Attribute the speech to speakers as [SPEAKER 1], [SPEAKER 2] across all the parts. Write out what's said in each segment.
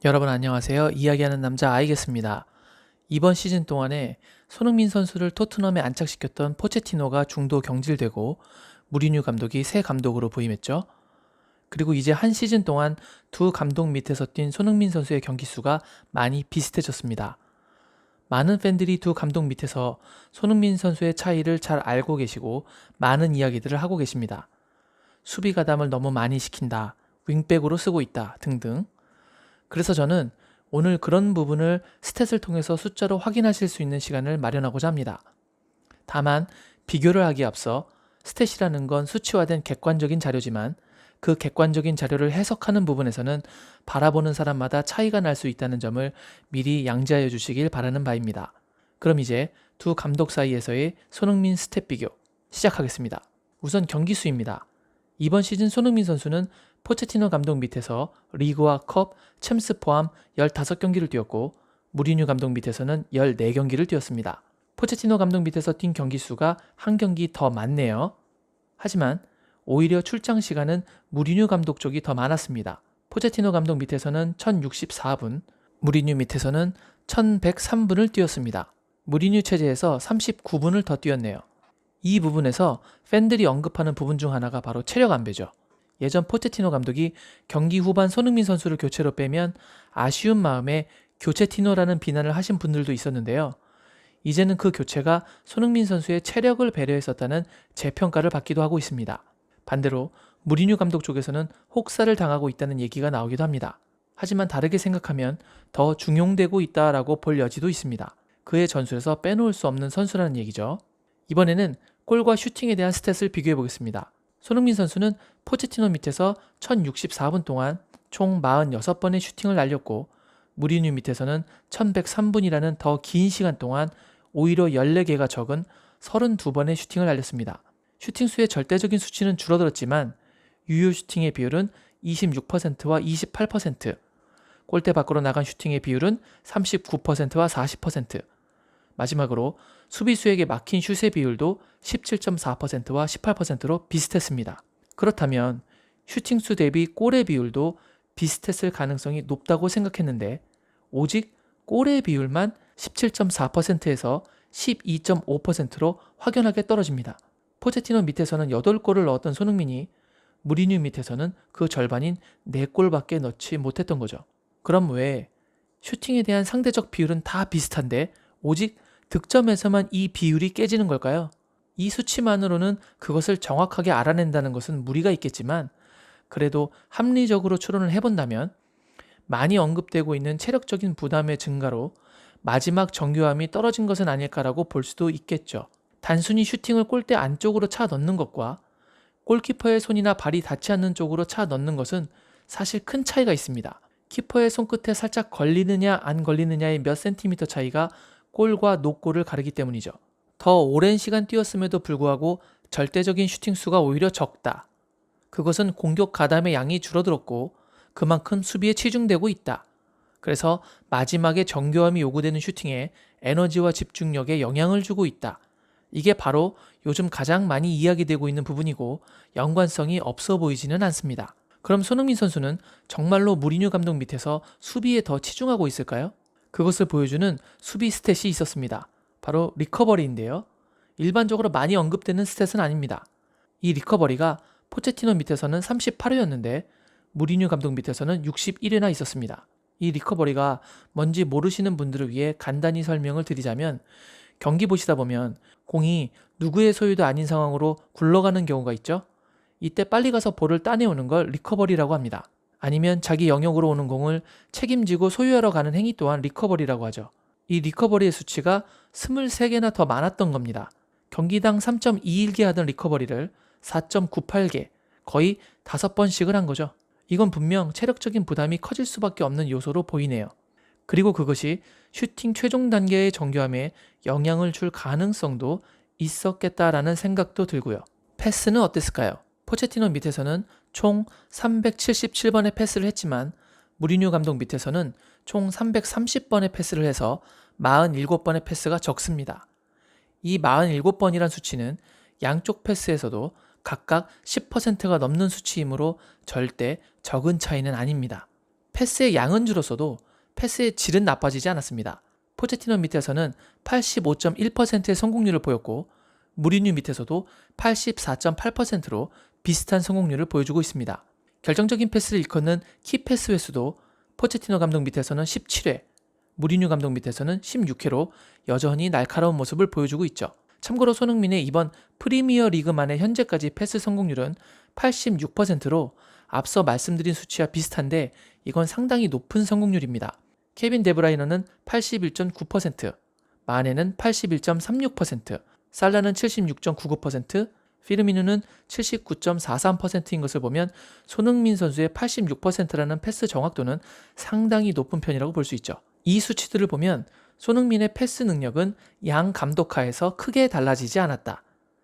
[SPEAKER 1] 여러분 안녕하세요. 이야기하는 남자 아이겠습니다. 이번 시즌 동안에 손흥민 선수를 토트넘에 안착시켰던 포체티노가 중도 경질되고 무리뉴 감독이 새 감독으로 부임했죠. 그리고 이제 한 시즌 동안 두 감독 밑에서 뛴 손흥민 선수의 경기 수가 많이 비슷해졌습니다. 많은 팬들이 두 감독 밑에서 손흥민 선수의 차이를 잘 알고 계시고 많은 이야기들을 하고 계십니다. 수비 가담을 너무 많이 시킨다, 윙백으로 쓰고 있다 등등. 그래서 저는 오늘 그런 부분을 스탯을 통해서 숫자로 확인하실 수 있는 시간을 마련하고자 합니다. 다만 비교를 하기에 앞서 스탯이라는 건 수치화된 객관적인 자료지만 그 객관적인 자료를 해석하는 부분에서는 바라보는 사람마다 차이가 날 수 있다는 점을 미리 양지하여 주시길 바라는 바입니다. 그럼 이제 두 감독 사이에서의 손흥민 스탯 비교 시작하겠습니다. 우선 경기 수입니다. 이번 시즌 손흥민 선수는 포체티노 감독 밑에서 리그와 컵, 챔스 포함 15경기를 뛰었고 무리뉴 감독 밑에서는 14경기를 뛰었습니다. 포체티노 감독 밑에서 뛴 경기 수가 한 경기 더 많네요. 하지만 오히려 출장 시간은 무리뉴 감독 쪽이 더 많았습니다. 포체티노 감독 밑에서는 1064분, 무리뉴 밑에서는 1103분을 뛰었습니다. 무리뉴 체제에서 39분을 더 뛰었네요. 이 부분에서 팬들이 언급하는 부분 중 하나가 바로 체력 안배죠. 예전 포체티노 감독이 경기 후반 손흥민 선수를 교체로 빼면 아쉬운 마음에 교체티노라는 비난을 하신 분들도 있었는데요. 이제는 그 교체가 손흥민 선수의 체력을 배려했었다는 재평가를 받기도 하고 있습니다. 반대로 무리뉴 감독 쪽에서는 혹사를 당하고 있다는 얘기가 나오기도 합니다. 하지만 다르게 생각하면 더 중용되고 있다라고 볼 여지도 있습니다. 그의 전술에서 빼놓을 수 없는 선수라는 얘기죠. 이번에는 골과 슈팅에 대한 스탯을 비교해 보겠습니다. 손흥민 선수는 포체티노 밑에서 1064분 동안 총 46번의 슈팅을 날렸고 무리뉴 밑에서는 1103분이라는 더 긴 시간 동안 오히려 14개가 적은 32번의 슈팅을 날렸습니다. 슈팅 수의 절대적인 수치는 줄어들었지만 유효 슈팅의 비율은 26%와 28%, 골대 밖으로 나간 슈팅의 비율은 39%와 40%, 마지막으로 수비수에게 막힌 슛의 비율도 17.4%와 18%로 비슷했습니다. 그렇다면 슈팅수 대비 골의 비율도 비슷했을 가능성이 높다고 생각했는데 오직 골의 비율만 17.4%에서 12.5%로 확연하게 떨어집니다. 포체티노 밑에서는 8골을 넣었던 손흥민이 무리뉴 밑에서는 그 절반인 4골밖에 넣지 못했던 거죠. 그럼 왜 슈팅에 대한 상대적 비율은 다 비슷한데 오직 득점에서만 이 비율이 깨지는 걸까요? 이 수치만으로는 그것을 정확하게 알아낸다는 것은 무리가 있겠지만 그래도 합리적으로 추론을 해본다면 많이 언급되고 있는 체력적인 부담의 증가로 마지막 정교함이 떨어진 것은 아닐까라고 볼 수도 있겠죠. 단순히 슈팅을 골대 안쪽으로 차 넣는 것과 골키퍼의 손이나 발이 닿지 않는 쪽으로 차 넣는 것은 사실 큰 차이가 있습니다. 키퍼의 손끝에 살짝 걸리느냐 안 걸리느냐의 몇 센티미터 차이가 골과 노골을 가르기 때문이죠. 더 오랜 시간 뛰었음에도 불구하고 절대적인 슈팅 수가 오히려 적다. 그것은 공격 가담의 양이 줄어들었고 그만큼 수비에 치중되고 있다. 그래서 마지막에 정교함이 요구되는 슈팅에 에너지와 집중력에 영향을 주고 있다. 이게 바로 요즘 가장 많이 이야기되고 있는 부분이고 연관성이 없어 보이지는 않습니다. 그럼 손흥민 선수는 정말로 무리뉴 감독 밑에서 수비에 더 치중하고 있을까요? 그것을 보여주는 수비 스탯이 있었습니다. 바로 리커버리인데요. 일반적으로 많이 언급되는 스탯은 아닙니다. 이 리커버리가 포체티노 밑에서는 38회였는데 무리뉴 감독 밑에서는 61회나 있었습니다. 이 리커버리가 뭔지 모르시는 분들을 위해 간단히 설명을 드리자면 경기 보시다 보면 공이 누구의 소유도 아닌 상황으로 굴러가는 경우가 있죠. 이때 빨리 가서 볼을 따내오는 걸 리커버리라고 합니다. 아니면 자기 영역으로 오는 공을 책임지고 소유하러 가는 행위 또한 리커버리라고 하죠. 이 리커버리의 수치가 23개나 더 많았던 겁니다. 경기당 3.21개 하던 리커버리를 4.98개, 거의 5번씩을 한 거죠. 이건 분명 체력적인 부담이 커질 수밖에 없는 요소로 보이네요. 그리고 그것이 슈팅 최종 단계의 정교함에 영향을 줄 가능성도 있었겠다라는 생각도 들고요. 패스는 어땠을까요? 포체티노 밑에서는 총 377번의 패스를 했지만 무리뉴 감독 밑에서는 총 330번의 패스를 해서 47번의 패스가 적습니다. 이 47번이란 수치는 양쪽 패스에서도 각각 10%가 넘는 수치이므로 절대 적은 차이는 아닙니다. 패스의 양은 줄었어도 패스의 질은 나빠지지 않았습니다. 포체티노 밑에서는 85.1%의 성공률을 보였고 무리뉴 밑에서도 84.8%로 비슷한 성공률을 보여주고 있습니다. 결정적인 패스를 일컫는 키패스 횟수도 포체티노 감독 밑에서는 17회, 무리뉴 감독 밑에서는 16회로 여전히 날카로운 모습을 보여주고 있죠. 참고로 손흥민의 이번 프리미어 리그만의 현재까지 패스 성공률은 86%로 앞서 말씀드린 수치와 비슷한데 이건 상당히 높은 성공률입니다. 케빈 데브라이너는 81.9%, 마네는 81.36%, 살라는 76.99%, 피르미누는 79.43%인 것을 보면 손흥민 선수의 86%라는 패스 정확도는 상당히 높은 편이라고 볼 수 있죠. 이 수치들을 보면 손흥민의 패스 능력은 양 감독 하에서 크게 달라지지 않았다.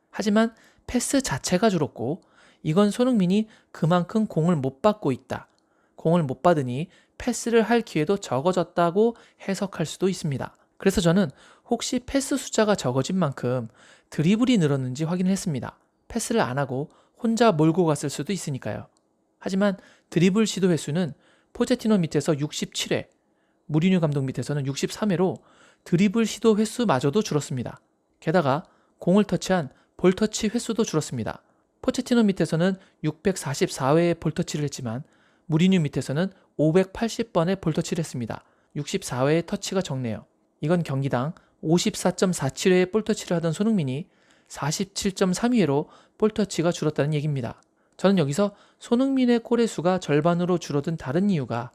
[SPEAKER 1] 하지만 패스 자체가 줄었고 이건 손흥민이 그만큼 공을 못 받고 있다. 공을 못 받으니 패스를 할 기회도 적어졌다고 해석할 수도 있습니다. 그래서 저는 혹시 패스 숫자가 적어진 만큼 드리블이 늘었는지 확인을 했습니다. 패스를 안 하고 혼자 몰고 갔을 수도 있으니까요. 하지만 드리블 시도 횟수는 포체티노 밑에서 67회, 무리뉴 감독 밑에서는 63회로 드리블 시도 횟수마저도 줄었습니다. 게다가 공을 터치한 볼터치 횟수도 줄었습니다. 포체티노 밑에서는 644회의 볼터치를 했지만 무리뉴 밑에서는 580번의 볼터치를 했습니다. 64회의 터치가 적네요. 이건 경기당 54.47회의 볼터치를 하던 손흥민이 47.32회로 볼터치가 줄었다는 얘기입니다. 저는 여기서 손흥민의 골의 수가 절반으로 줄어든 다른 이유가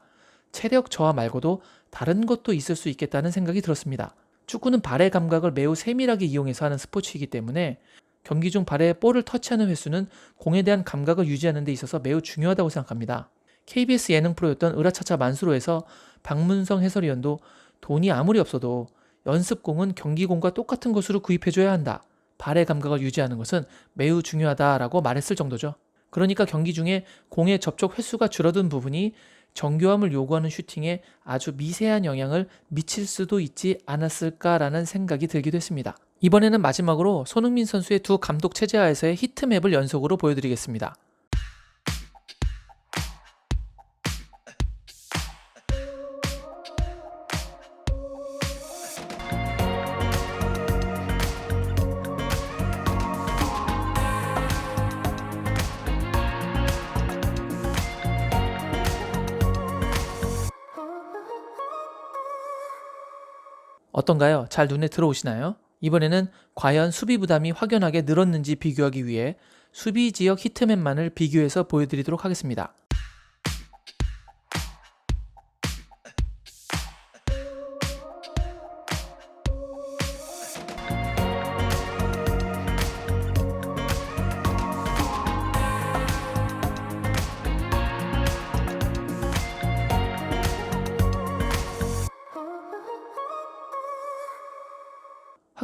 [SPEAKER 1] 체력 저하 말고도 다른 것도 있을 수 있겠다는 생각이 들었습니다. 축구는 발의 감각을 매우 세밀하게 이용해서 하는 스포츠이기 때문에 경기 중 발에 볼을 터치하는 횟수는 공에 대한 감각을 유지하는 데 있어서 매우 중요하다고 생각합니다. KBS 예능 프로였던 으라차차 만수로에서 박문성 해설위원도 돈이 아무리 없어도 연습공은 경기공과 똑같은 것으로 구입해줘야 한다. 발의 감각을 유지하는 것은 매우 중요하다라고 말했을 정도죠. 그러니까 경기 중에 공의 접촉 횟수가 줄어든 부분이 정교함을 요구하는 슈팅에 아주 미세한 영향을 미칠 수도 있지 않았을까라는 생각이 들기도 했습니다. 이번에는 마지막으로 손흥민 선수의 두 감독 체제 하에서의 히트맵을 연속으로 보여드리겠습니다. 어떤가요? 잘 눈에 들어오시나요? 이번에는 과연 수비 부담이 확연하게 늘었는지 비교하기 위해 수비 지역 히트맵만을 비교해서 보여드리도록 하겠습니다.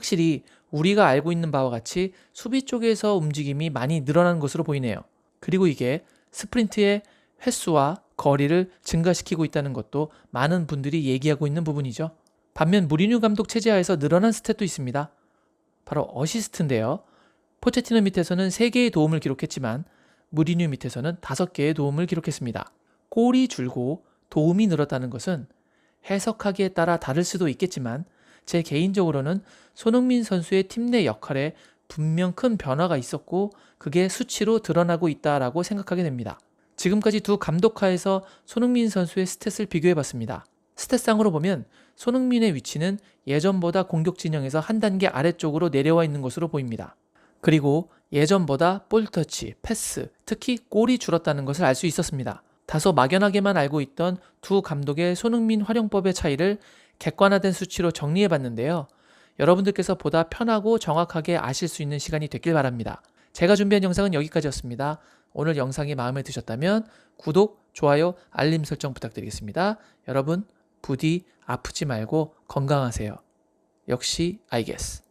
[SPEAKER 1] 확실히 우리가 알고 있는 바와 같이 수비 쪽에서 움직임이 많이 늘어난 것으로 보이네요. 그리고 이게 스프린트의 횟수와 거리를 증가시키고 있다는 것도 많은 분들이 얘기하고 있는 부분이죠. 반면 무리뉴 감독 체제하에서 늘어난 스탯도 있습니다. 바로 어시스트인데요. 포체티노 밑에서는 3개의 도움을 기록했지만 무리뉴 밑에서는 5개의 도움을 기록했습니다. 골이 줄고 도움이 늘었다는 것은 해석하기에 따라 다를 수도 있겠지만 제 개인적으로는 손흥민 선수의 팀 내 역할에 분명 큰 변화가 있었고 그게 수치로 드러나고 있다라고 생각하게 됩니다. 지금까지 두 감독하에서 손흥민 선수의 스탯을 비교해봤습니다. 스탯상으로 보면 손흥민의 위치는 예전보다 공격 진영에서 한 단계 아래쪽으로 내려와 있는 것으로 보입니다. 그리고 예전보다 볼터치, 패스, 특히 골이 줄었다는 것을 알 수 있었습니다. 다소 막연하게만 알고 있던 두 감독의 손흥민 활용법의 차이를 객관화된 수치로 정리해봤는데요. 여러분들께서 보다 편하고 정확하게 아실 수 있는 시간이 됐길 바랍니다. 제가 준비한 영상은 여기까지였습니다. 오늘 영상이 마음에 드셨다면 구독, 좋아요, 알림 설정 부탁드리겠습니다. 여러분 부디 아프지 말고 건강하세요. 역시 I guess.